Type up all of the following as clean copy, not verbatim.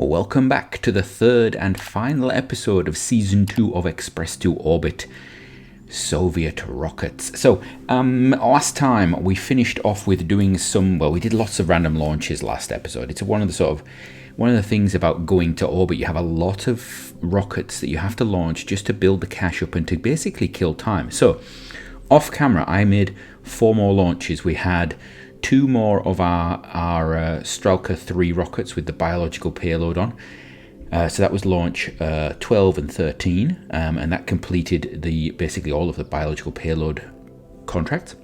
Welcome back to the third and final episode of Season 2 of Express to Orbit Soviet rockets. So, last time we finished off with doing we did lots of random launches last episode. It's one of the things about going to orbit. You have a lot of rockets that you have to launch just to build the cache up and to basically kill time. So, off camera, I made 4 more launches. We had 2 more of our Strelka 3 rockets with the biological payload on. So that was launch 12 and 13, and that completed basically all of the biological payload contracts.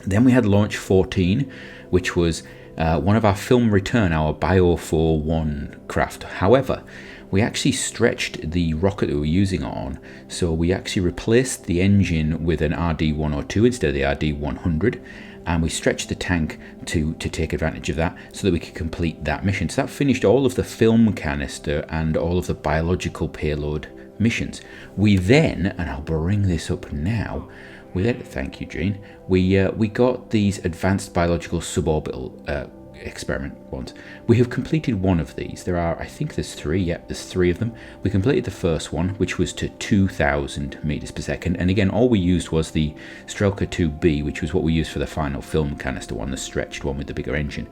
Then we had launch 14, which was one of our film return, our Bio41 craft. However, we actually stretched the rocket that we were using on, so we actually replaced the engine with an RD102 instead of the RD100. And we stretched the tank to take advantage of that so that we could complete that mission. So that finished all of the film canister and all of the biological payload missions. We then, and I'll bring this up now, thank you, Jean, we got these advanced biological suborbital experiment ones. We have completed one of these. I think there's 3, there's 3 of them. We completed the first one, which was to 2,000 meters per second, and again all we used was the Strelka 2B, which was what we used for the final film canister one, the stretched one with the bigger engine,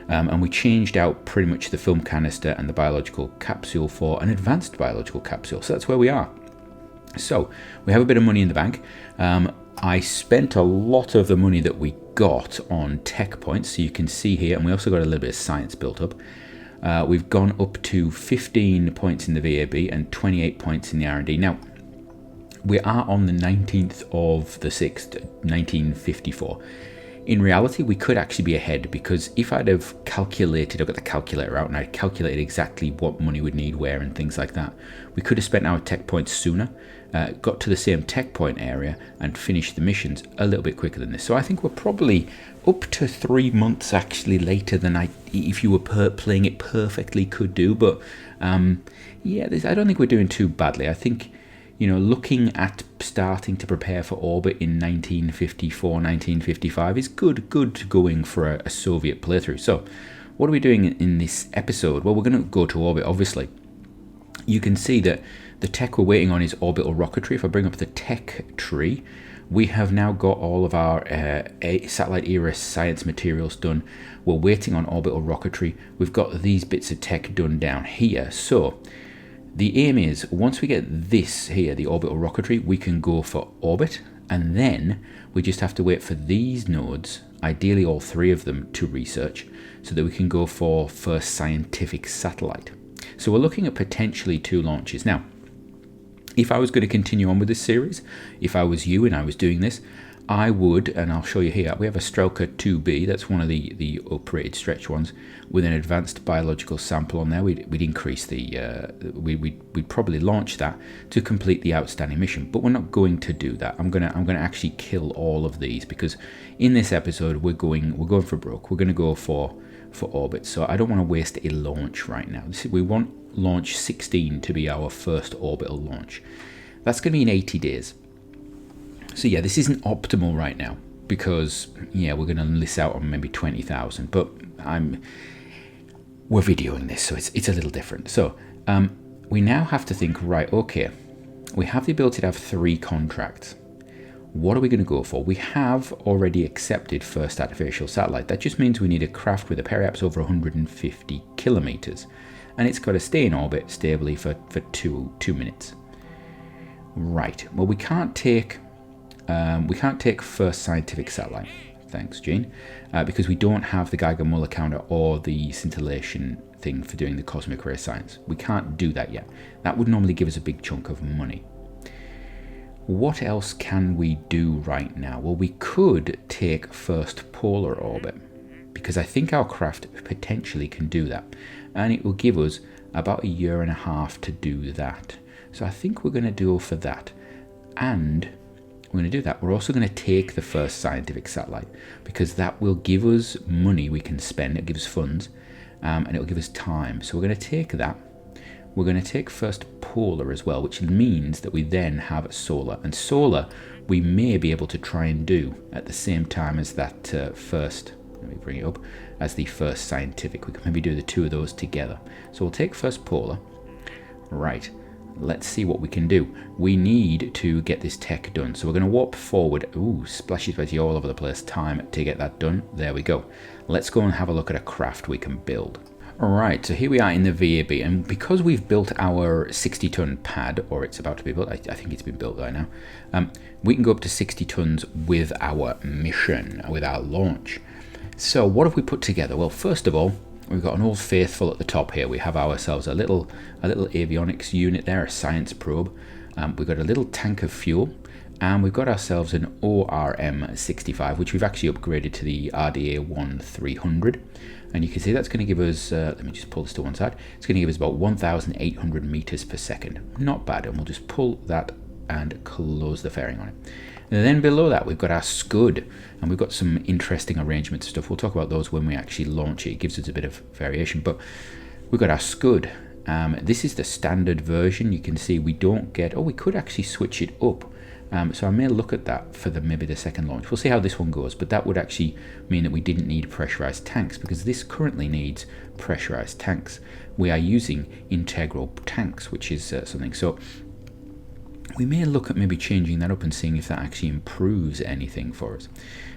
and we changed out pretty much the film canister and the biological capsule for an advanced biological capsule. So that's where we are. So we have a bit of money in the bank. I spent a lot of the money that we got on tech points, so you can see here, and we also got a little bit of science built up. We've gone up to 15 points in the VAB and 28 points in the R&D. Now, we are on the 19th of the 6th, 1954. In reality, we could actually be ahead, because if I'd have calculated, I've got the calculator out, and I'd calculated exactly what money we'd need where and things like that, we could have spent our tech points sooner, got to the same tech point area, and finished the missions a little bit quicker than this. So I think we're probably up to 3 months actually later than if you were playing it perfectly, could do. But I don't think we're doing too badly. I think, looking at starting to prepare for orbit in 1954, 1955 is good going for a Soviet playthrough. So what are we doing in this episode? Well, we're going to go to orbit, obviously. You can see that the tech we're waiting on is orbital rocketry. If I bring up the tech tree, we have now got all of our satellite era science materials done. We're waiting on orbital rocketry. We've got these bits of tech done down here. So the aim is, once we get this here, the orbital rocketry, we can go for orbit, and then we just have to wait for these nodes, ideally all 3 of them, to research, so that we can go for first scientific satellite. So we're looking at potentially 2 launches. Now, if I was going to continue on with this series, if I was you and I was doing this, I would, and I'll show you here, we have a Strelka 2B, that's one of the uprated stretch ones, with an advanced biological sample on there. We'd increase we'd probably launch that to complete the outstanding mission, but we're not going to do that. I'm gonna actually kill all of these, because in this episode we're going for broke. We're gonna go for orbit, so I don't want to waste a launch right now. We want launch 16 to be our first orbital launch. That's going to be in 80 days. So yeah, this isn't optimal right now, because we're going to miss out on maybe 20,000, but we're videoing this, so it's a little different. So we now have to think, right, okay, we have the ability to have 3 contracts. What are we going to go for? We have already accepted first artificial satellite. That just means we need a craft with a periaps over 150 kilometers, and it's got to stay in orbit stably for 2 minutes. Right. Well, we can't take first scientific satellite. Thanks, Jean, because we don't have the Geiger-Muller counter or the scintillation thing for doing the cosmic ray science. We can't do that yet. That would normally give us a big chunk of money. What else can we do right now? Well, we could take first polar orbit, because I think our craft potentially can do that, and it will give us about 1.5 years to do that. So I think we're going to go for that, and we're going to do that. We're also going to take the first scientific satellite, because that will give us money we can spend. It gives us funds, and it will give us time. So we're going to take that. We're going to take first polar as well, which means that we then have solar. And solar we may be able to try and do at the same time as that first, let me bring it up, as the first scientific. We can maybe do the two of those together. So we'll take first polar. Right, let's see what we can do. We need to get this tech done. So we're going to warp forward. Ooh, splashy splashy all over the place. Time to get that done. There we go. Let's go and have a look at a craft we can build. Alright, so here we are in the VAB, and because we've built our 60-ton pad, or it's about to be built, I think it's been built by now, we can go up to 60 tons with our mission, with our launch. So what have we put together? Well, first of all, we've got an old faithful at the top here. We have ourselves a little avionics unit there, a science probe. We've got a little tank of fuel, and we've got ourselves an ORM-65, which we've actually upgraded to the RDA-1 300. And you can see that's going to give us, let me just pull this to one side, it's going to give us about 1,800 meters per second. Not bad, and we'll just pull that and close the fairing on it. And then below that we've got our Scud, and we've got some interesting arrangements and stuff. We'll talk about those when we actually launch it. It gives us a bit of variation, but we've got our Scud. This is the standard version. You can see we don't get, we could actually switch it up. So I may look at that for maybe the second launch. We'll see how this one goes, but that would actually mean that we didn't need pressurized tanks, because this currently needs pressurized tanks. We are using integral tanks, which is something. So we may look at maybe changing that up and seeing if that actually improves anything for us.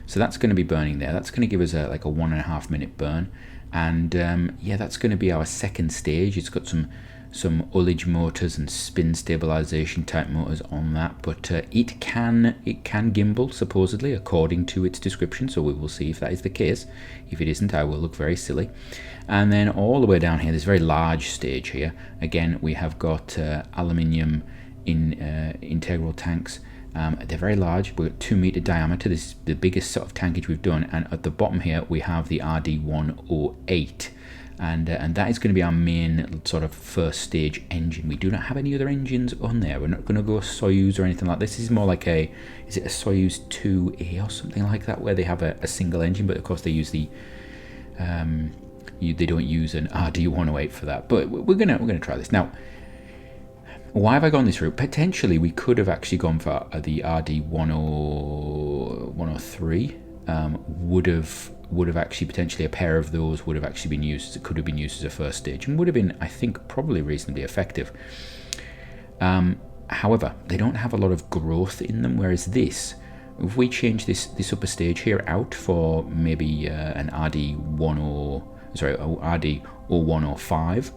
So that's going to be burning there. That's going to give us like a 1.5 minute burn. And yeah, that's going to be our second stage. It's got some ullage motors and spin stabilization type motors on that, but it can gimbal supposedly according to its description, so we will see if that is the case. If it isn't, I will look very silly. And then all the way down here, this very large stage here, again we have got aluminium integral tanks. They're very large. We've got 2 meter diameter. This is the biggest sort of tankage we've done, and at the bottom here we have the RD108. And that is going to be our main sort of first stage engine. We do not have any other engines on there. We're not going to go Soyuz or anything like this. This is more like is it a Soyuz 2A or something like that, where they have a single engine, but of course they use the, they don't use an RD108 for that. But we're gonna try this. Now, why have I gone this route? Potentially we could have actually gone for the RD103. Would have actually potentially a pair of those would have actually been used. It could have been used as a first stage and would have been, I think, probably reasonably effective. However, they don't have a lot of growth in them, whereas this, if we change this upper stage here out for maybe an RD105,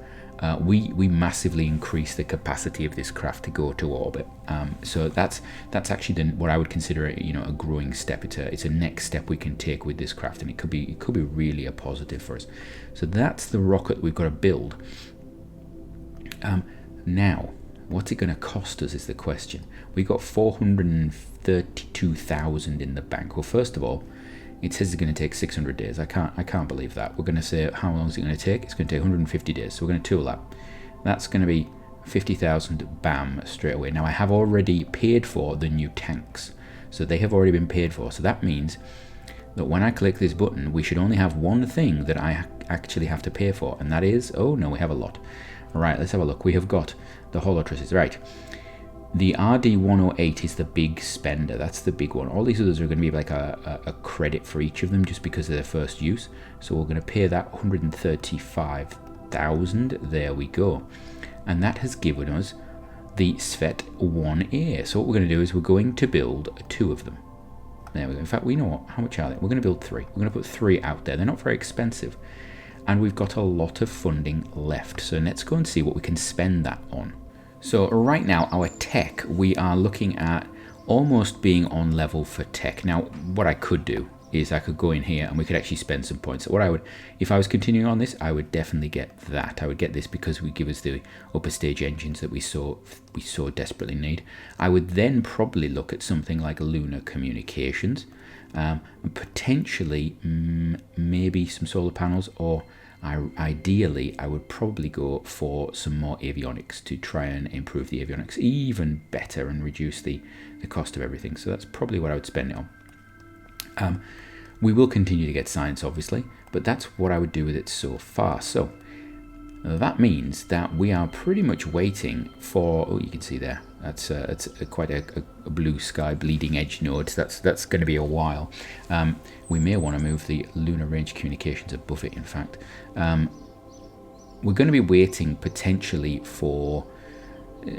we massively increase the capacity of this craft to go to orbit. So that's actually what I would consider a growing step. It's a next step we can take with this craft, and it could be really a positive for us. So that's the rocket we've got to build. Now, what's it going to cost us is the question. We've got 432,000 in the bank. Well, first of all, it says it's going to take 600 days. I can't believe that. We're going to say how long is it going to take? It's going to take 150 days. So we're going to tool that. That's going to be 50,000 bam straight away. Now I have already paid for the new tanks. So they have already been paid for. So that means that when I click this button, we should only have one thing that I actually have to pay for. And that is, oh no, we have a lot. All right, let's have a look. We have got the holotrusses. Right. The RD108 is the big spender. That's the big one. All these others are going to be like a credit for each of them just because of their first use. So we're going to pay that 135,000. There we go. And that has given us the Svet 1A. So what we're going to do is we're going to build 2 of them. There we go. In fact, we know what. How much are they? We're going to build 3. We're going to put 3 out there. They're not very expensive. And we've got a lot of funding left. So let's go and see what we can spend that on. So right now, our tech, we are looking at almost being on level for tech. Now, what I could do is I could go in here and we could actually spend some points. So if I was continuing on this, I would definitely get that. I would get this because we give us the upper stage engines that we so desperately need. I would then probably look at something like lunar communications, and potentially maybe some solar panels, or ideally, I would probably go for some more avionics to try and improve the avionics even better and reduce the cost of everything. So that's probably what I would spend it on. We will continue to get science, obviously, but that's what I would do with it so far. So That means that we are pretty much waiting for, oh, you can see there, that's quite a blue sky bleeding edge node. That's going to be a while. We may want to move the lunar range communications above it, in fact. We're going to be waiting potentially for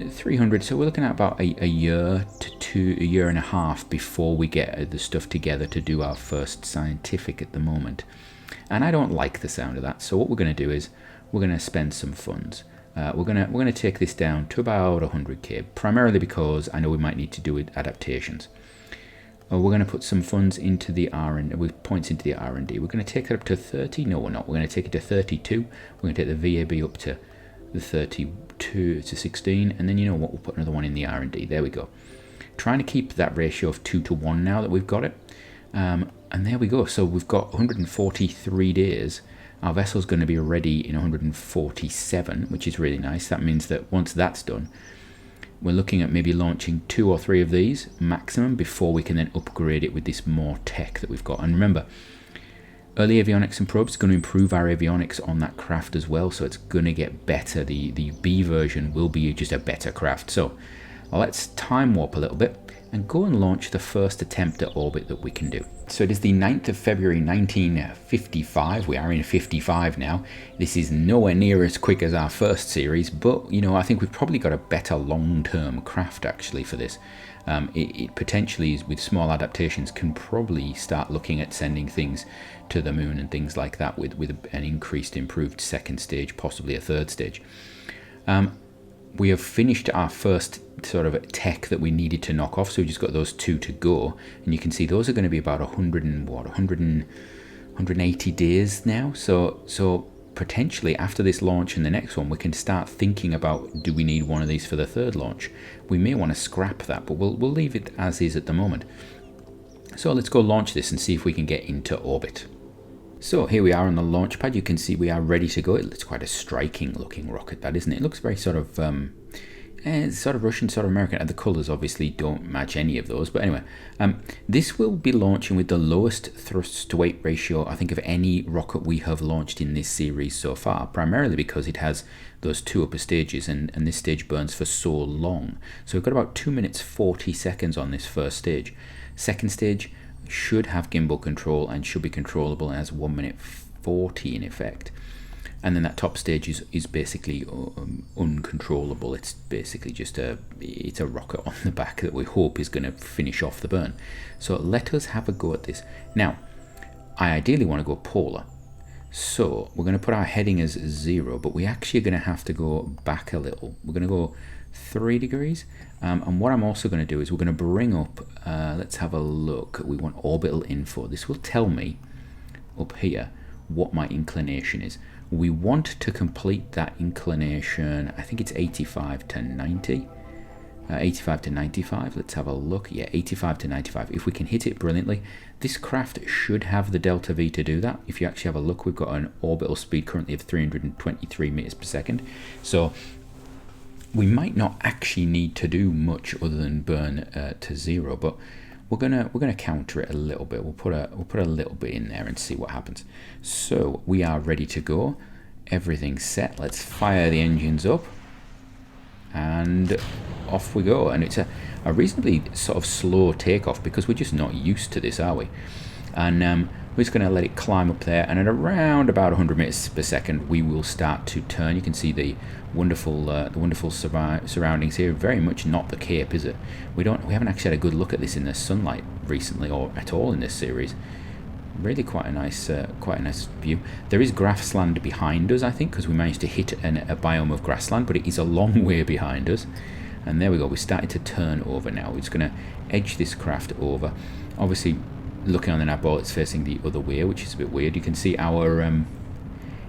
300, so we're looking at about a year to a year and a half before we get the stuff together to do our first scientific at the moment. And I don't like the sound of that, so what we're going to do is we're going to spend some funds. We're going to take this down to about 100k, primarily because I know we might need to do adaptations. We're going to put some funds into the R&D, with points into the R&D. We're going to take it up to 30. No, we're not. We're going to take it to 32. We're going to take the VAB up to the 32 to 16, and then you know what? We'll put another one in the R&D. There we go. Trying to keep that ratio of 2 to 1 now that we've got it. And there we go. So we've got 143 days. Our vessel's going to be ready in 147, which is really nice. That means that once that's done, we're looking at maybe launching 2 or 3 of these maximum before we can then upgrade it with this more tech that we've got. And remember, early avionics and probes is going to improve our avionics on that craft as well, so it's going to get better. The B version will be just a better craft. So let's time warp a little bit and go and launch the first attempt at orbit that we can do. So it is the 9th of February 1955. We are in 55 now. This is nowhere near as quick as our first series, but you know, I think we've probably got a better long-term craft actually for this. It potentially, with small adaptations, can probably start looking at sending things to the moon and things like that with an increased, improved second stage, possibly a third stage. We have finished our first sort of tech that we needed to knock off, so we just got those 2 to go, and you can see those are going to be about 180 days now. So potentially after this launch and the next one, we can start thinking about, do we need one of these for the third launch? We may want to scrap that, but we'll leave it as is at the moment. So let's go launch this and see if we can get into orbit. So here we are on the launch pad. You can see we are ready to go. It's quite a striking looking rocket, that, isn't it? It looks very sort of sort of Russian, sort of American, and the colours obviously don't match any of those, but anyway, this will be launching with the lowest thrust to weight ratio I think of any rocket we have launched in this series so far, primarily because it has those 2 upper stages, and this stage burns for so long. So we've got about 2 minutes 40 seconds on this first stage. Second stage should have gimbal control and should be controllable as 1 minute 40 in effect. And then that top stage is basically uncontrollable. It's basically just a rocket on the back that we hope is going to finish off the burn. So let us have a go at this. Now, I ideally want to go polar. So we're going to put our heading as 0, but we actually are going to have to go back a little. We're going to go 3 degrees. And what I'm also going to do is we're going to bring up, let's have a look. We want orbital info. This will tell me up here what my inclination is. We want to complete that inclination, I think it's 85 to 90, 85 to 95, let's have a look. Yeah, 85 to 95. If we can hit it brilliantly, this craft should have the delta V to do that. If you actually have a look, we've got an orbital speed currently of 323 meters per second. So we might not actually need to do much other than burn to 0, but we're gonna counter it a little bit. We'll put a little bit in there and see what happens. So we are ready to go. Everything's set. Let's fire the engines up, and off we go. And it's a reasonably sort of slow takeoff because we're just not used to this, are we? And we're just going to let it climb up there, and at around about 100 meters per second we will start to turn. You can see the wonderful surroundings here. Very much not the Cape, is it? We haven't actually had a good look at this in the sunlight recently, or at all in this series. Really quite a nice view. There is grassland behind us, I think, because we managed to hit a biome of grassland, but it is a long way behind us. And there we go. We started to turn over now. We're just going to edge this craft over. Obviously, looking on the nav ball, it's facing the other way, which is a bit weird. You can see our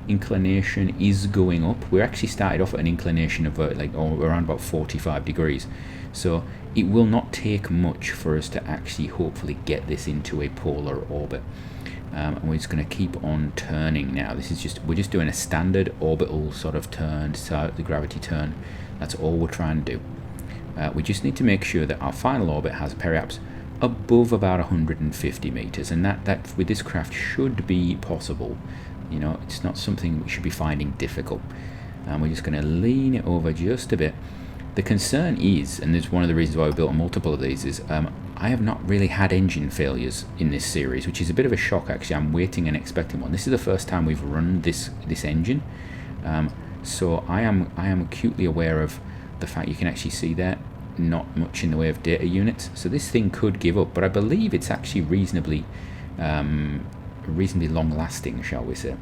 inclination is going up. We actually started off at an inclination of around about 45 degrees. So it will not take much for us to actually hopefully get this into a polar orbit. And we're just going to keep on turning now. We're just doing a standard orbital sort of turn, the gravity turn. That's all we're trying to do. We just need to make sure that our final orbit has periaps above about 150 meters, and that with this craft should be possible. You know, it's not something we should be finding difficult. And we're just going to lean it over just a bit. The concern is, and it's one of the reasons why we built a multiple of these, is I have not really had engine failures in this series, which is a bit of a shock actually. I'm waiting and expecting one. This is the first time we've run this engine, so I am acutely aware of the fact you can actually see there not much in the way of data units. So this thing could give up, but I believe it's actually reasonably long lasting, shall we say.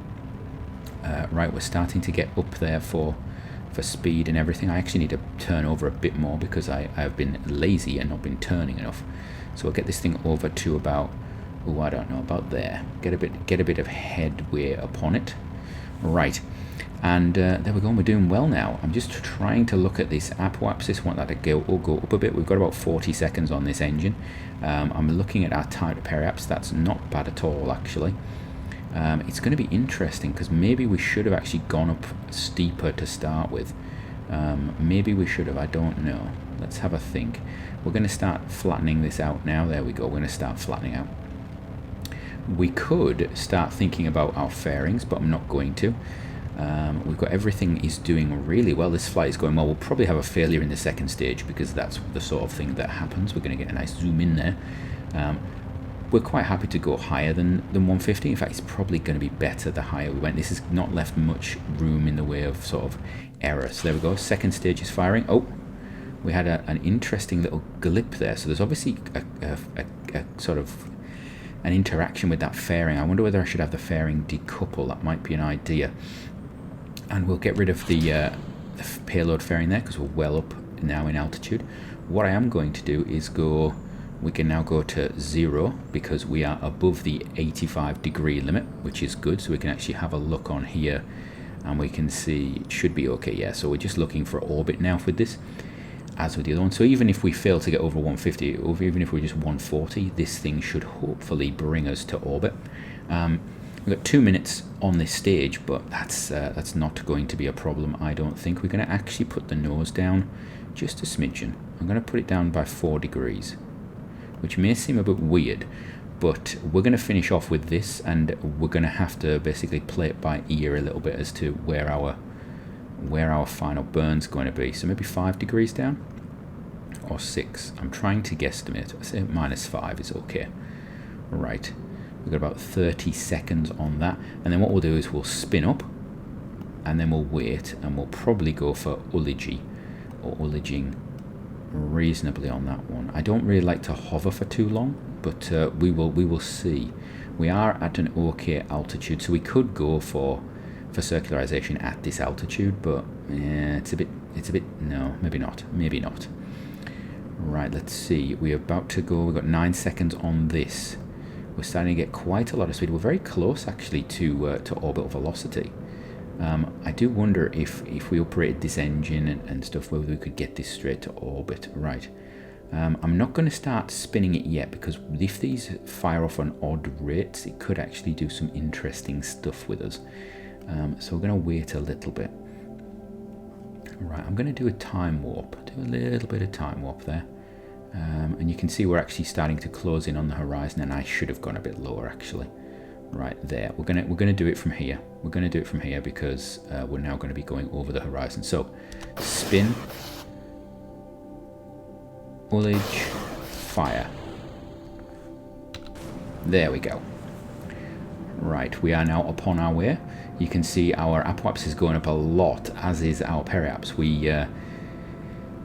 Right, we're starting to get up there for speed and everything. I actually need to turn over a bit more because I have been lazy and not been turning enough. So we'll get this thing over to about, oh, I don't know, about there. Get a bit of headway upon it. Right, and there we go. We're doing well now. I'm just trying to look at this apoapsis. Want that to go up a bit. We've got about 40 seconds on this engine. I'm looking at our time to periaps. That's not bad at all, actually. It's going to be interesting because maybe we should have actually gone up steeper to start with. Maybe we should have, I don't know. Let's have a think. We're going to start flattening this out now. There we go. We're going to start flattening out. We could start thinking about our fairings, but I'm not going to. We've got everything is doing really well. This flight is going well. We'll probably have a failure in the second stage because that's the sort of thing that happens. We're going to get a nice zoom in there. We're quite happy to go higher than 150. In fact, it's probably going to be better the higher we went. This has not left much room in the way of sort of error. So there we go. Second stage is firing. Oh, we had an interesting little glip there. So there's obviously a sort of an interaction with that fairing. I wonder whether I should have the fairing decouple. That might be an idea. And we'll get rid of the payload fairing there because we're well up now in altitude. What I am going to do is go... We can now go to 0 because we are above the 85-degree limit, which is good. So we can actually have a look on here and we can see it should be okay. Yeah, so we're just looking for orbit now with this, as with the other one. So even if we fail to get over 150, or even if we're just 140, this thing should hopefully bring us to orbit. We've got 2 minutes on this stage, but that's not going to be a problem, I don't think. We're going to actually put the nose down just a smidgen. I'm going to put it down by 4 degrees. Which may seem a bit weird, but we're going to finish off with this, and we're going to have to basically play it by ear a little bit as to where our final burn's going to be. So maybe 5 degrees down, or 6. I'm trying to guesstimate. I say -5 is okay. Right, we've got about 30 seconds on that, and then what we'll do is we'll spin up, and then we'll wait, and we'll probably go for ullage or ullaging reasonably on that one. I don't really like to hover for too long, but we will see. We are at an okay altitude, so we could go for circularization at this altitude, but yeah, it's a bit no, maybe not. Right, let's see. We're about to go. We've got 9 seconds on this. We're starting to get quite a lot of speed. We're very close actually to orbital velocity. I do wonder if we operated this engine and stuff, whether we could get this straight to orbit. Right. I'm not going to start spinning it yet because if these fire off on odd rates, it could actually do some interesting stuff with us. So we're going to wait a little bit. Right, I'm going to do a time warp. Do a little bit of time warp there. And you can see we're actually starting to close in on the horizon, and I should have gone a bit lower actually. Right there, we're gonna do it from here. We're gonna do it from here because we're now going to be going over the horizon. So, spin, ullage, fire. There we go. Right, we are now upon our way. You can see our apoapsis is going up a lot, as is our periaps.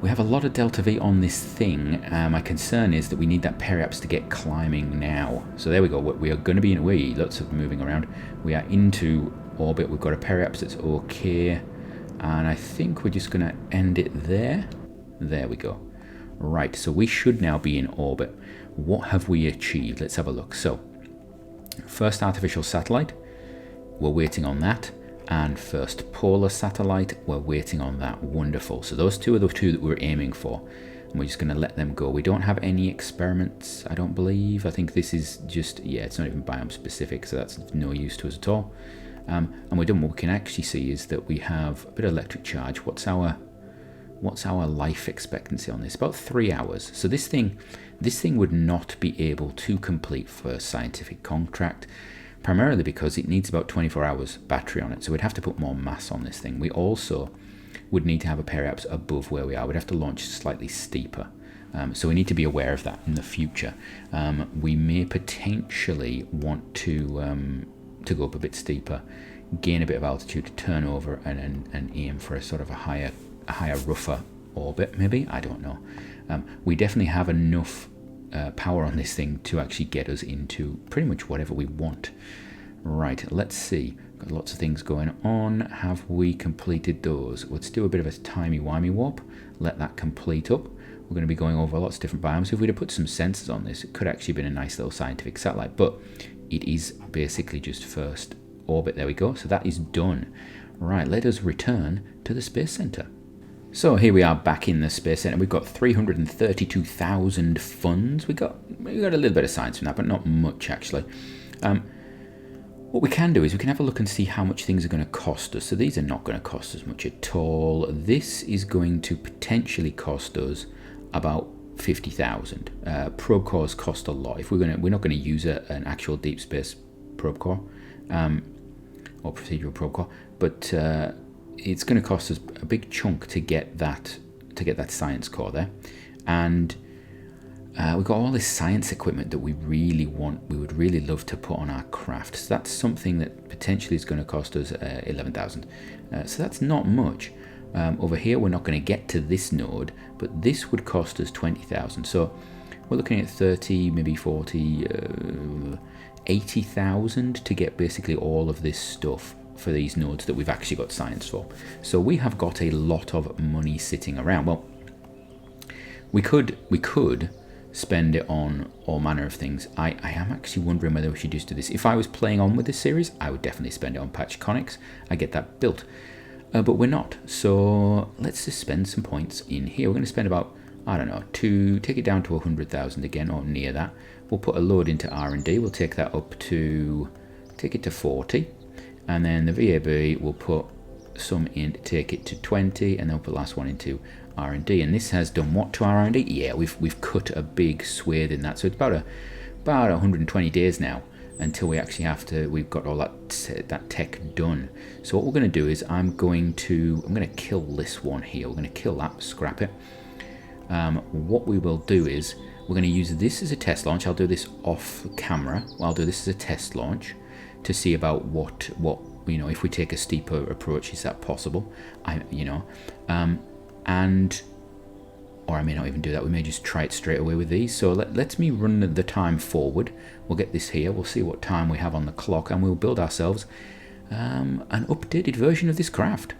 We have a lot of delta V on this thing. My concern is that we need that periaps to get climbing now. So there we go. We are going to be in way. Lots of moving around. We are into orbit. We've got a periaps that's okay, and I think we're just going to end it there. There we go. Right. So we should now be in orbit. What have we achieved? Let's have a look. So, first artificial satellite. We're waiting on that. And first polar satellite, we're waiting on that. Wonderful. So those two are the two that we're aiming for, and we're just going to let them go. We don't have any experiments, I don't believe. I think this is just, yeah, it's not even biome specific, so that's no use to us at all. And we're done. What we can actually see is that we have a bit of electric charge. What's our life expectancy on this? About 3 hours. So this thing would not be able to complete for a scientific contract. primarily because it needs about 24 hours battery on it, so we'd have to put more mass on this thing. We also would need to have a periapse above where we are. We'd have to launch slightly steeper. So we need to be aware of that in the future. We may potentially want to go up a bit steeper, gain a bit of altitude, turn over, and aim for a sort of a higher, rougher orbit. Maybe, I don't know. We definitely have enough power on this thing to actually get us into pretty much whatever we want. Right, let's see. Got lots of things going on. Have we completed those? Let's do a bit of a timey-wimey warp. Let that complete up. We're going to be going over lots of different biomes. If we'd have put some sensors on this, it could actually have been a nice little scientific satellite, but it is basically just first orbit. There we go. So that is done. Right, let us return to the Space Center. So here we are back in the Space Center. We've got 332,000 funds. We got a little bit of science from that, but not much actually. What we can do is we can have a look and see how much things are going to cost us. So these are not going to cost us much at all. This is going to potentially cost us about 50,000. Probe cores cost a lot. If we're not going to use an actual deep space probe core or procedural probe core, but it's going to cost us a big chunk to get that science core there, and we've got all this science equipment that we really want. We would really love to put on our craft. So that's something that potentially is going to cost us 11,000. So that's not much. Over here, we're not going to get to this node, but this would cost us 20,000. So we're looking at 30, maybe 40, 80,000 to get basically all of this stuff for these nodes that we've actually got science for. So we have got a lot of money sitting around. Well, we could spend it on all manner of things. I am actually wondering whether we should just do this. If I was playing on with this series, I would definitely spend it on patch conics. I get that built. But we're not. So let's just spend some points in here. We're going to spend about, I don't know, to take it down to 100,000 again, or near that. We'll put a load into R&D. We'll take that up to, take it to 40. And then the VAB, we'll put some in to take it to 20, and then we'll put the last one into R&D. And this has done what to R&D? Yeah, we've cut a big swathe in that. So it's about 120 days now until we actually we've got all that tech done. So what we're going to do is I'm going to kill this one here. We're going to kill that, scrap it. What we will do is we're going to use this as a test launch. I'll do this off camera. I'll do this as a test launch to see about what if we take a steeper approach, is that possible? Or I may not even do that. We may just try it straight away with these. So let me run the time forward. We'll get this here. We'll see what time we have on the clock, and we'll build ourselves an updated version of this craft.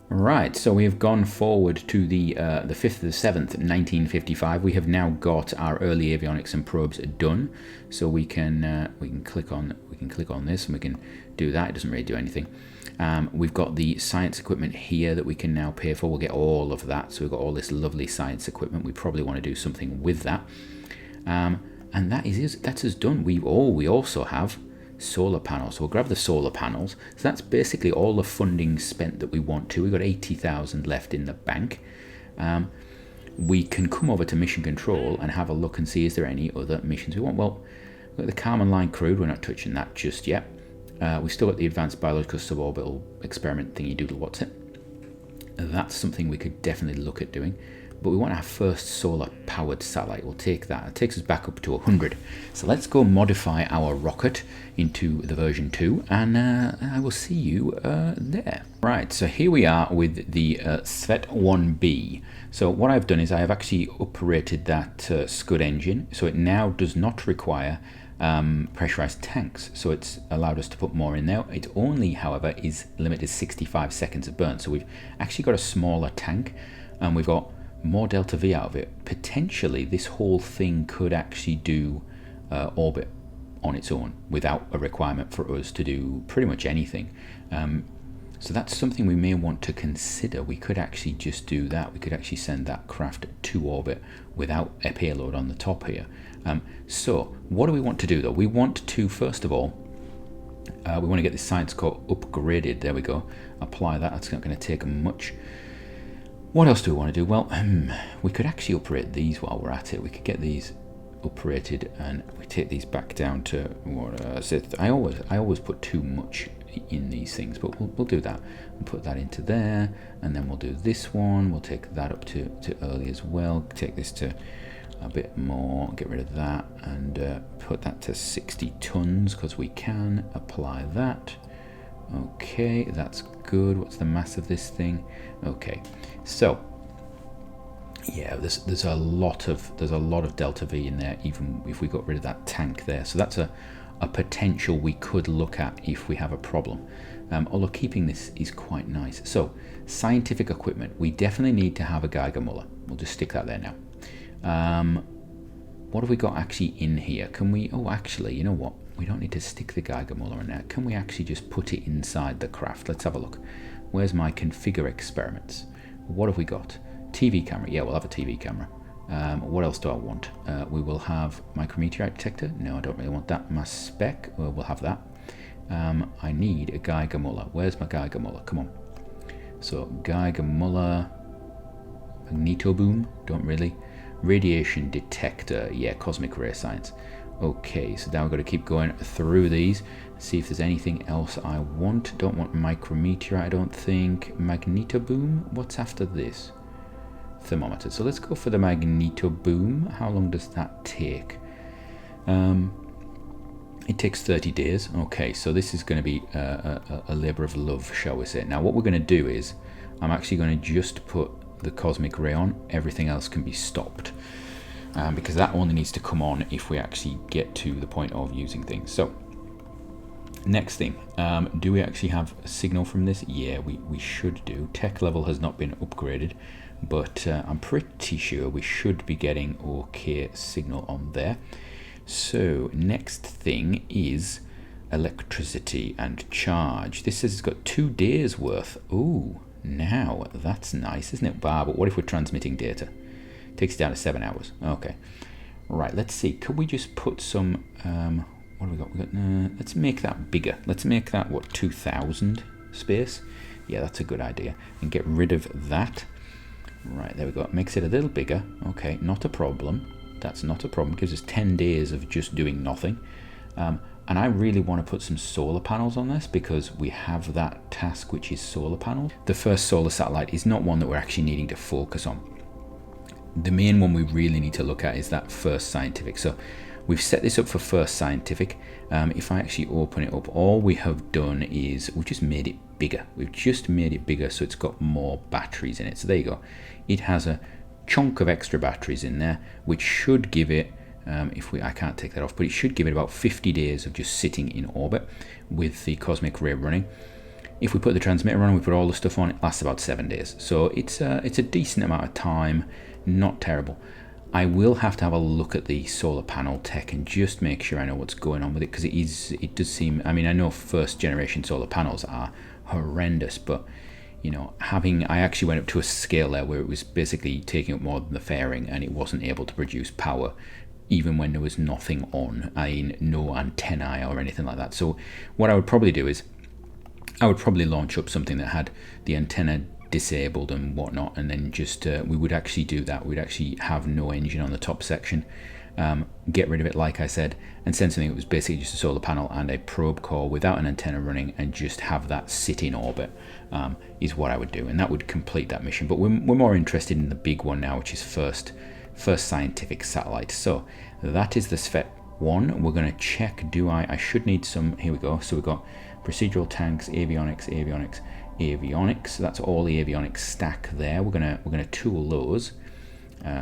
Right, so we have gone forward to the 5th of the 7th, 1955. We have now got our early avionics and probes done. So we can click on this, and we can do that. It doesn't really do anything. We've got the science equipment here that we can now pay for. We'll get all of that. So we've got all this lovely science equipment. We probably want to do something with that. And that's us done. We also have solar panels. So we'll grab the solar panels. So that's basically all the funding spent that we want to. We've got 80,000 left in the bank. We can come over to mission control and have a look and see, is there any other missions we want? Well, we've got the Kármán line crewed. We're not touching that just yet. We've still got the advanced biological suborbital experiment thingy doodle what's it. That's something we could definitely look at doing. But we want our first solar powered satellite. We'll take that. It takes us back up to 100. So let's go modify our rocket into the version 2, and I will see you there. Right, so here we are with the Svet-1B. So what I've done is I have actually operated that Scud engine, so it now does not require pressurized tanks, so it's allowed us to put more in there. It only, however, is limited to 65 seconds of burn, so we've actually got a smaller tank, and we've got more delta V out of it. Potentially this whole thing could actually do orbit on its own without a requirement for us to do pretty much anything. So that's something we may want to consider. We could actually just do that. We could actually send that craft to orbit without a payload on the top here. So what do we want to do though? We want to, first of all, we want to get this science core upgraded. There we go. Apply that. That's not going to take much. What else do we want to do? Well, we could actually upgrade these while we're at it. We could get these uprated, and we take these back down to what I always put too much in these things, but we'll do that. We'll put that into there, and then we'll do this one. We'll take that up to early as well. Take this to a bit more, get rid of that, and put that to 60 tons because we can apply that. Okay, that's good. What's the mass of this thing? Okay, so yeah, there's a lot of delta V in there, even if we got rid of that tank there. So that's a potential we could look at if we have a problem. Although keeping this is quite nice. So scientific equipment, we definitely need to have a Geiger Muller. We'll just stick that there now. What have we got actually in here? Can we, oh actually, you know what? We don't need to stick the Geiger Muller in there. Can we actually just put it inside the craft? Let's have a look. Where's my configure experiments? What have we got? TV camera. Yeah, we'll have a TV camera. What else do I want? We will have micrometeorite detector. No, I don't really want that. Mass spec. We'll have that. I need a Geiger Muller. Where's my Geiger Muller? Come on. So Geiger Muller. Magnetoboom. Don't really. Radiation detector. Yeah, cosmic ray science. Okay, so now we've got to keep going through these, see if there's anything else I want. Don't want micrometeorite, I don't think. Magnetoboom. What's after this? Thermometer. So let's go for the magnetoboom. How long does that take? It takes 30 days. Okay, so this is going to be a labor of love, shall we say. Now what we're going to do is I'm actually going to just put the cosmic ray on. Everything else can be stopped, because that only needs to come on if we actually get to the point of using things. So next thing, do we actually have a signal from this? Yeah, we should do. Tech level has not been upgraded, but I'm pretty sure we should be getting okay signal on there. So next thing is electricity and charge. This has got 2 days worth. Ooh, now that's nice, isn't it? But what if we're transmitting data? Takes it down to 7 hours. Okay, right, let's see, could we just put some what have we got? Let's make that bigger. Let's make that, what, 2000 space? Yeah, that's a good idea. And get rid of that. Right, there we go. Makes it a little bigger. Okay, not a problem. That's not a problem. Gives us 10 days of just doing nothing. And I really want to put some solar panels on this, because we have that task, which is solar panels. The first solar satellite is not one that we're actually needing to focus on. The main one we really need to look at is that first scientific. So we've set this up for first scientific. If I actually open it up, all we have done is we've just made it bigger. We've just made it bigger so it's got more batteries in it. So there you go. It has a chunk of extra batteries in there, which should give it, I can't take that off, but it should give it about 50 days of just sitting in orbit with the cosmic ray running. If we put the transmitter on, we put all the stuff on, it lasts about 7 days. So it's a decent amount of time, not terrible. I will have to have a look at the solar panel tech and just make sure I know what's going on with it, because it does seem, I mean, I know first generation solar panels are horrendous, but you know, I actually went up to a scale there where it was basically taking up more than the fairing, and it wasn't able to produce power even when there was nothing on, no antennae or anything like that. So what I would probably do is I would probably launch up something that had the antenna disabled and whatnot, and then just we would actually do that. We'd actually have no engine on the top section, get rid of it like I said, and send something that was basically just a solar panel and a probe core without an antenna running, and just have that sit in orbit, is what I would do, and that would complete that mission. But we're more interested in the big one now, which is first scientific satellite. So that is the SVET-1. We're going to check, I should need some, here we go. So we've got procedural tanks, avionics. That's all the avionics stack there. We're gonna tool those.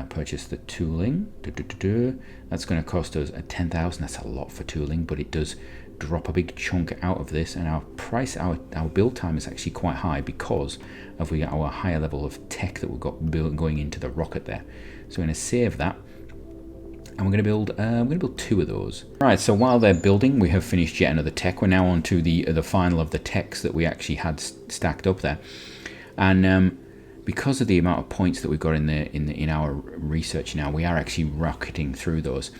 Purchase the tooling. That's going to cost us 10,000. That's a lot for tooling, but it does drop a big chunk out of this, and our build time is actually quite high because of our higher level of tech that we've got going into the rocket there. So we're going to save that, and we're going to build 2 of those. Right. So while they're building, we have finished yet another tech. We're now on to the final of the techs that we actually had stacked up there, and because of the amount of points that we've got in our research now, we are actually rocketing through those.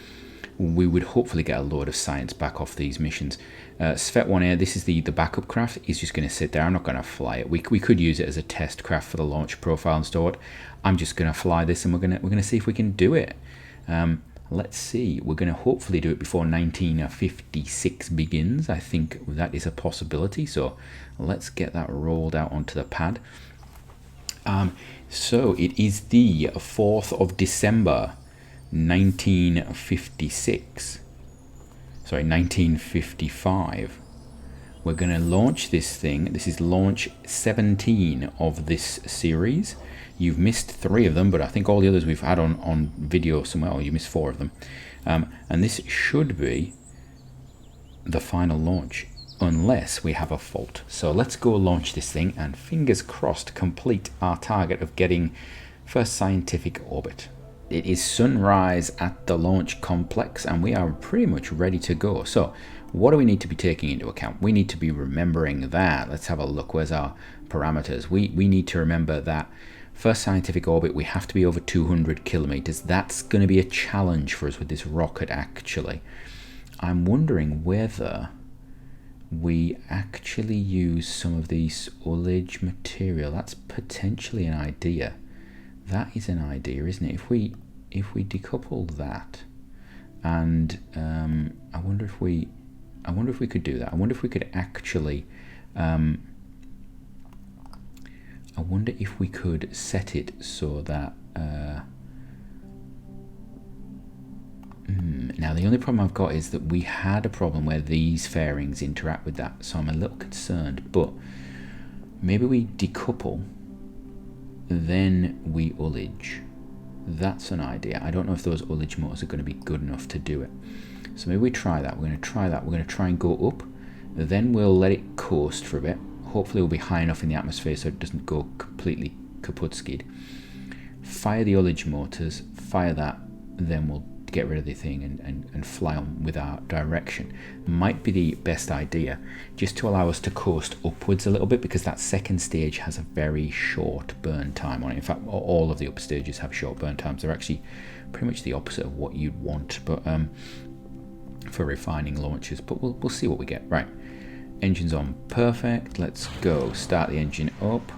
We would hopefully get a load of science back off these missions. SVET-1A, this is the backup craft, is just going to sit there. I'm not going to fly it. We could use it as a test craft for the launch profile and store it. I'm just going to fly this, and we're going to see if we can do it. let's see. We're going to hopefully do it before 1956 begins. I think that is a possibility. So let's get that rolled out onto the pad. So it is the 4th of December, 1956. Sorry, 1955. We're going to launch this thing. This is launch 17 of this series. You've missed 3 of them, but I think all the others we've had on video somewhere. Oh, you missed 4 of them. And this should be the final launch, unless we have a fault. So let's go launch this thing and fingers crossed complete our target of getting first scientific orbit. It is sunrise at the launch complex and we are pretty much ready to go. So what do we need to be taking into account? We need to be remembering that. Let's have a look. Where's our parameters? We need to remember that first scientific orbit, we have to be over 200 kilometers. That's going to be a challenge for us with this rocket, actually. I'm wondering whether we actually use some of these ullage material. That's potentially an idea. That is an idea, isn't it? If we decouple that, and I wonder if we could do that. I wonder if we could actually I wonder if we could set it so that now the only problem I've got is that we had a problem where these fairings interact with that, so I'm a little concerned. But maybe we decouple, then we ullage. That's an idea. I don't know if those ullage motors are going to be good enough to do it. So maybe we try that. We're going to try that. We're going to try and go up. Then we'll let it coast for a bit. Hopefully it'll be high enough in the atmosphere so it doesn't go completely kaput skid. Fire the ullage motors, fire that, then we'll get rid of the thing and fly on with our direction. Might be the best idea, just to allow us to coast upwards a little bit, because that second stage has a very short burn time on it. In fact, all of the upper stages have short burn times. They're actually pretty much the opposite of what you'd want, but for refining launches. But we'll see what we get. Right, engine's on, perfect. Let's go. Start the engine up,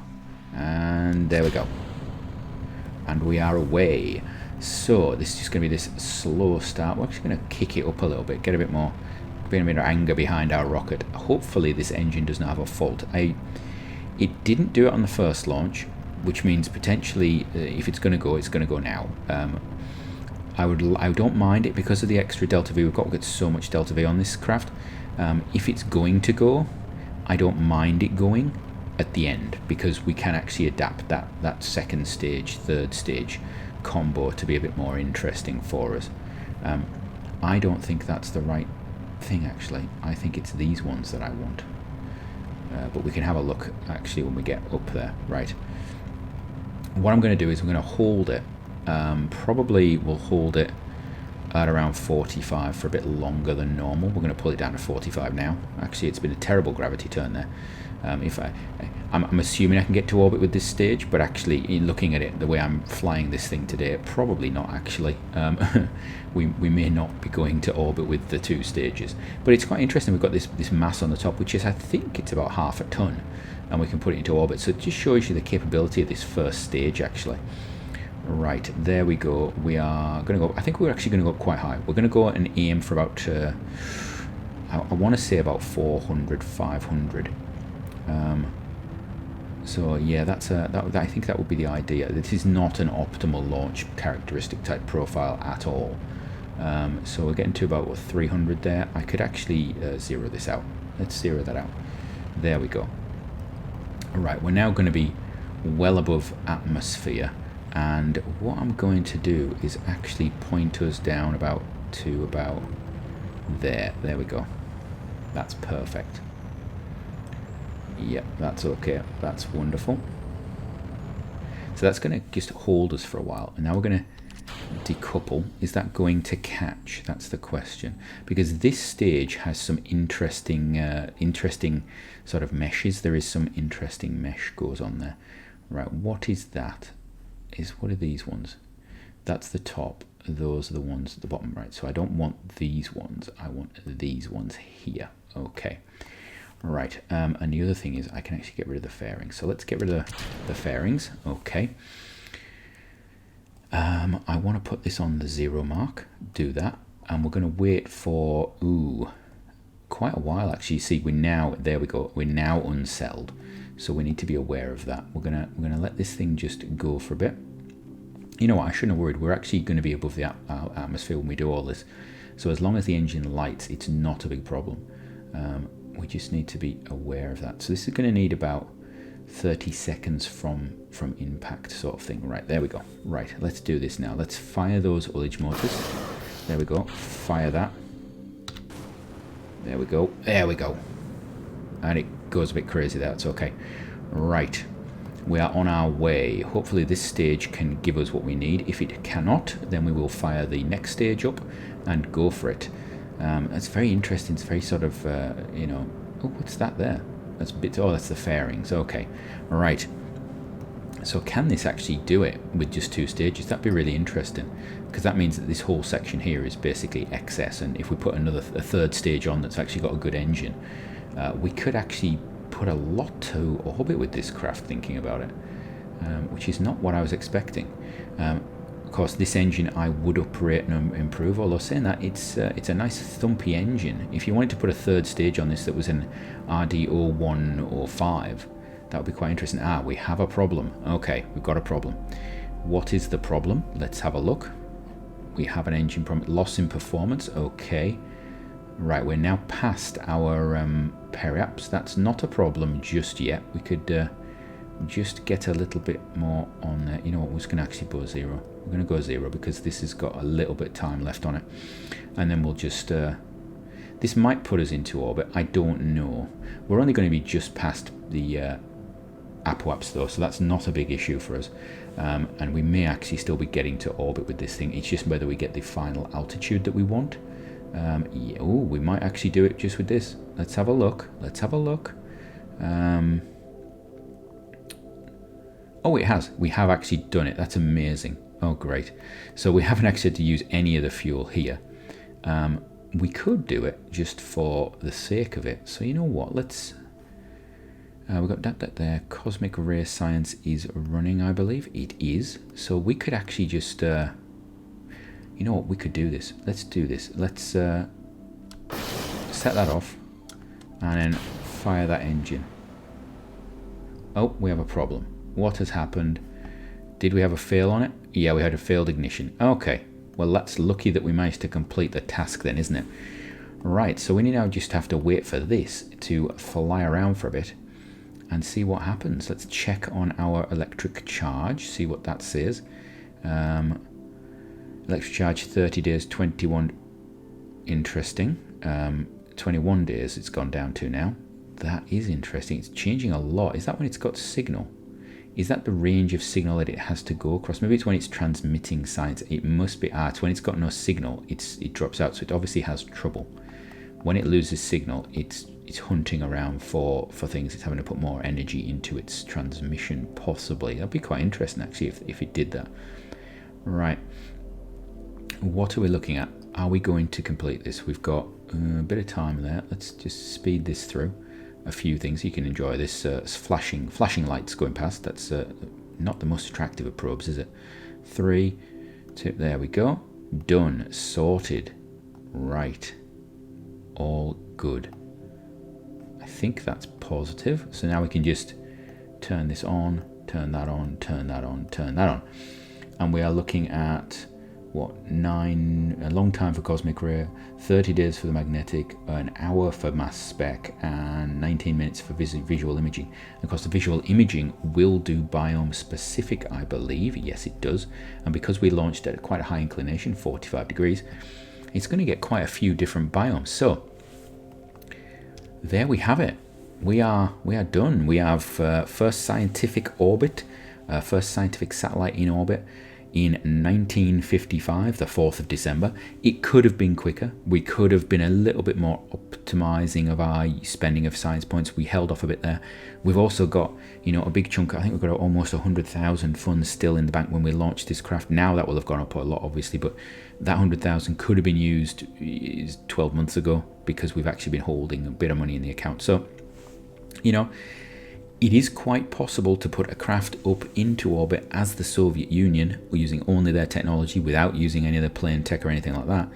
and there we go. And we are away. So this is just going to be this slow start. We're actually going to kick it up a little bit, get a bit more anger behind our rocket. Hopefully this engine does not have a fault. It didn't do it on the first launch, which means potentially if it's going to go, it's going to go now. I don't mind it because of the extra delta V. We've got so much delta V on this craft. If it's going to go, I don't mind it going at the end, because we can actually adapt that second stage, third stage combo to be a bit more interesting for us. I don't think that's the right thing, actually. I think it's these ones that I want. But we can have a look actually when we get up there. Right. What I'm going to do is I'm going to hold it. Probably we'll hold it at around 45 for a bit longer than normal. We're going to pull it down to 45 now. Actually, it's been a terrible gravity turn there. I'm assuming I can get to orbit with this stage, but actually, in looking at it, the way I'm flying this thing today, probably not actually. We may not be going to orbit with the 2 stages. But it's quite interesting. We've got this mass on the top, which is, I think it's about half a ton, and we can put it into orbit. So it just shows you the capability of this first stage, actually. Right, there we go. We are going to go, I think we're actually going to go quite high. We're going to go and aim for about, I want to say about 400, 500. So yeah, I think that would be the idea. This is not an optimal launch characteristic type profile at all. So we're getting to about 300 there. I could actually zero this out. Let's zero that out. There we go. Alright, we're now going to be well above atmosphere. And what I'm going to do is actually point us down about there. There we go. That's perfect. Yep, that's okay. That's wonderful. So that's going to just hold us for a while. And now we're going to decouple. Is that going to catch? That's the question. Because this stage has some interesting sort of meshes. There is some interesting mesh goes on there. Right, what is that? What are these ones? That's the top. Those are the ones at the bottom. Right, so I don't want these ones. I want these ones here. Okay. Right, and the other thing is I can actually get rid of the fairings. So let's get rid of the fairings. Okay. I want to put this on the 0 mark, do that, and we're going to wait for, quite a while actually. See, we're now, there we go, we're now unsettled, so we need to be aware of that. We're gonna let this thing just go for a bit. You know what, I shouldn't have worried. We're actually going to be above the atmosphere when we do all this, so as long as the engine lights, it's not a big problem. We just need to be aware of that. So this is going to need about 30 seconds from impact, sort of thing. Right, there we go. Right, let's do this now. Let's fire those ullage motors. There we go. Fire that. There we go. There we go. And it goes a bit crazy. That's okay. Right, we are on our way. Hopefully this stage can give us what we need. If it cannot, then we will fire the next stage up and go for it. It's very interesting. It's very sort of, you know, oh, what's that there? That's a bit, oh, that's the fairings. Okay, right. So can this actually do it with just 2 stages? That'd be really interesting, because that means that this whole section here is basically excess, and if we put a 3rd stage on that's actually got a good engine, we could actually put a lot to orbit with this craft, thinking about it, which is not what I was expecting. Of course, this engine I would uprate and improve, although saying that, it's a nice thumpy engine. If you wanted to put a 3rd stage on this that was an RD0105, that would be quite interesting. We have a problem. Okay, we've got a problem. What is the problem? Let's have a look. We have an engine problem, loss in performance. Okay, right, we're now past our periaps. That's not a problem just yet. We could just get a little bit more on there. You know what, we're just going to actually go 0. We're going to go 0 because this has got a little bit of time left on it, and then we'll just this might put us into orbit, I don't know. We're only going to be just past the apoaps though, so that's not a big issue for us, and we may actually still be getting to orbit with this thing. It's just whether we get the final altitude that we want. Yeah, oh, we might actually do it just with this. Let's have a look. Let's have a look. Oh, it has. We have actually done it. That's amazing. Oh, great. So we haven't actually had to use any of the fuel here. We could do it just for the sake of it. So you know what? Let's... we've got that there. Cosmic ray science is running, I believe. It is. So we could actually just... you know what? We could do this. Let's do this. Let's set that off and then fire that engine. Oh, we have a problem. What has happened? Did we have a fail on it? Yeah, we had a failed ignition. Okay, well, that's lucky that we managed to complete the task then, isn't it? Right, so we now just have to wait for this to fly around for a bit and see what happens. Let's check on our electric charge, see what that says. Electric charge 30 days, 21. Interesting. 21 days it's gone down to now. That is interesting. It's changing a lot. Is that when it's got signal? Is that the range of signal that it has to go across? Maybe it's when it's transmitting science. It must be. It's when it's got no signal, it drops out. So it obviously has trouble. When it loses signal, it's hunting around for things. It's having to put more energy into its transmission, possibly. That'd be quite interesting, actually, if it did that. Right. What are we looking at? Are we going to complete this? We've got a bit of time there. Let's just speed this through. A few things you can enjoy. This flashing lights going past. That's not the most attractive of probes, is it? 3, 2, there we go. Done. Sorted. Right. All good. I think that's positive. So now we can just turn this on, turn that on, turn that on, turn that on. And we are looking at what, a long time for cosmic ray, 30 days for the magnetic, an hour for mass spec, and 19 minutes for visual imaging. And of course, the visual imaging will do biome specific, I believe. Yes, it does. And because we launched at quite a high inclination, 45 degrees, it's going to get quite a few different biomes. So there we have it. We are done. We have first scientific orbit, first scientific satellite in orbit in 1955, the 4th of December. It could have been quicker. We could have been a little bit more optimizing of our spending of science points. We held off a bit there. We've also got, a big chunk. I think we've got almost 100,000 funds still in the bank when we launched this craft. Now that will have gone up a lot, obviously, but that 100,000 could have been used 12 months ago because we've actually been holding a bit of money in the account. So, It is quite possible to put a craft up into orbit as the Soviet Union, using only their technology without using any of the plane tech or anything like that,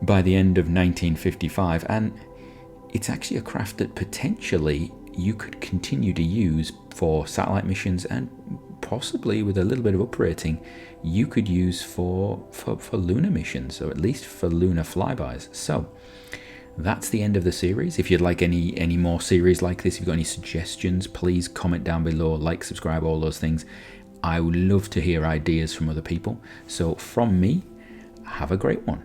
by the end of 1955, and it's actually a craft that potentially you could continue to use for satellite missions, and possibly with a little bit of uprating you could use for lunar missions, or at least for lunar flybys. So that's the end of the series. If you'd like any more series like this, if you've got any suggestions, please comment down below, like, subscribe, all those things. I would love to hear ideas from other people. So from me, have a great one.